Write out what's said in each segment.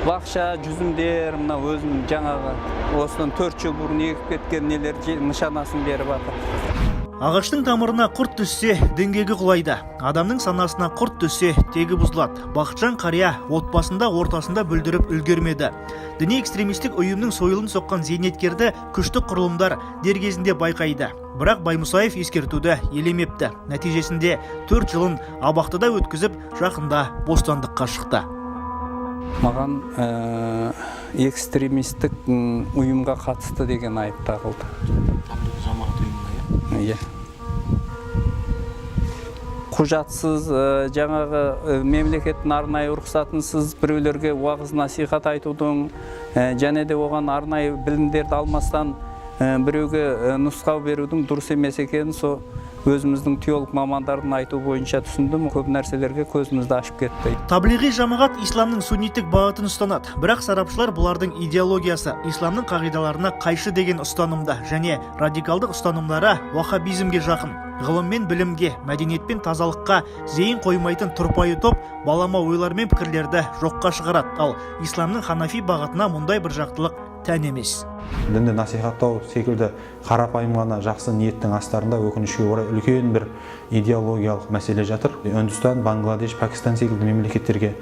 Бақша, жүзімдер, мына өзім жаңағы осыдан 4 жыл бұрын егіп кеткен нелер нышанасын беріп жатыр. Ағаштың тамырына құрт түссе, діңгегі құлайды. Адамның санасына құрт түссе, тегі бұзылады. Бақытжан қария отбасында ортасында бүлдіріп үлгермеді. Діни экстремистік ұйымның сойылын соққан зейнеткерді күшті құрылымдар дер кезінде байқайды. Бірақ Баймұсаев ескертуді елемепті. Нәтижесінде 4 жылын абақтыда өткізіп, жақында бостандыққа шықты. Маған экстремистік ұйымға қатысты деген айып тағылды. Иә. Құжатсыз, жаңағы мемлекеттің арнайы рұқсатынсыз біреулерге уағыз насихат айтудың, және де оған арнайы білімдерді алмастан біреуге нұсқау берудің дұрыс емес екенін өзіміздің теолог мамандардың айту бойынша түсіндім. Көп нәрселерге көзімізді ашып кетті. Таблиғи жамағат исламның сунниттік бағытын ұстанады. Бірақ сарапшылар бұлардың идеологиясы исламның қағидаларына қайшы деген ұстанымда және радикалдық ұстанымдары уахабизмге жақын. Ғылым мен білімге, мәдениет пен тазалыққа зейін қоймайтын тұрпайы топ балама ойлар мен пікірлерді жоққа шығарады. Ал исламның ханафи бағытына мұндай бір жақтылық тән емес. Дінді насихаттау секілді қарапайым ғана жақсы ниеттің астарында өкінішке орай үлкен бір идеологиялық мәселе жатыр. Үндістан, Бангладеш, Пакистан секілді мемлекеттерге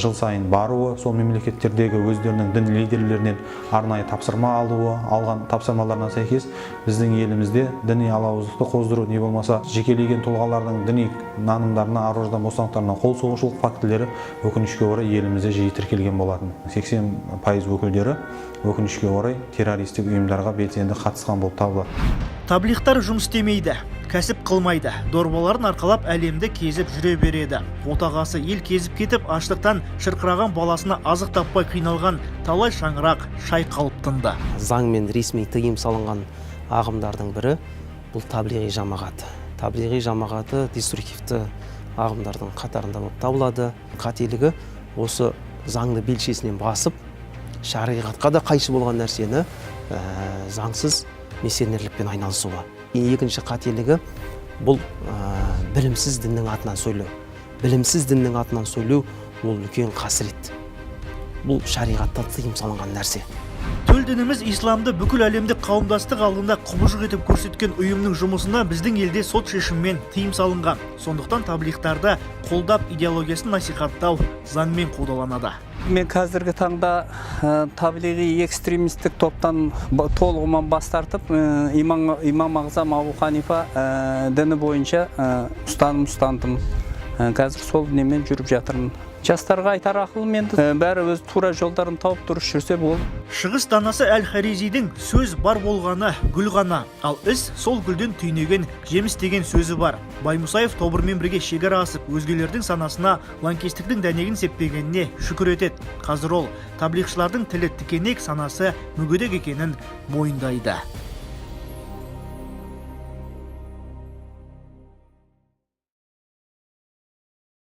жыл сайын баруы, сол мемлекеттердегі өздерінің дін лидерлерінен арнайы тапсырма алуы, алған тапсырмаларына сәйкес біздің елімізде діни алауыздықты қоздыру, не болмаса жекелеген тұлғалардың діни нанымдарына, ар-ождан бостандықтарына қол соғушылық фактілері өкінішке орай елімізде жиі тіркелген болатын. 80% өкілдері өкінішке орай террористік ұйымдарға белсенді қатысқан болып табылады. Таблиғтар жұмыс істемейді, кәсіп қылмайды, дорбаларын арқалап әлемді кезіп жүре береді. Отағасы ел кезіп кетіп, аштықтан шырқыраған баласына азық таппай қиналған талай шаңырақ шай қалып тынды. Заңмен ресми тыйым салынған ағымдардың бірі бұл таблиғи жамағаты. Таблиғи жамағаты деструктивті ағымдардың қатарында болып табылады. Қателігі осы заңды белшесінен басып, шариғатқа да қайшы болған нәрсені заңсыз миссионерлікпен айналысуға. Екінші қателігі бұл білімсіз діннің атынан сөйлеу. Білімсіз діннің атынан сөйлеу ол үлкен қасірет. Бұл шариғатта тыйым салынған нәрсе. Төл дініміз исламды бүкіл әлемдік қауымдастық алдында құбыжық етіп көрсеткен ұйымның жұмысына біздің елде сот шешіммен тыйым салынған. Сондықтан таблиғтарды қолдап идеологиясын насихаттау заңмен қудаланады. Мен қазіргі таңда таблиғи экстремистік топтан толығымен бас тартып, имам Ағзам Абу Ханифа діні бойынша ұстандым. Қазір сол немен жүріп жатырмын. Жастарға айтар ақылым енді бәрі өз тура жолдарын тауып дұрыс жүрсе болды. Шығыс данасы Әл-Харизидің сөз бар болғаны гүл ғана, ал іс сол гүлден түйнеген жеміс деген сөзі бар. Баймұсаев тобырмен бірге шекара асып, өзгелердің санасына лаңкестіктің дәнегін сеппегеніне шүкір етеді. Қазір ол таблиғшылардың тілі тікенек, санасы мүгедек екенін мойындайды.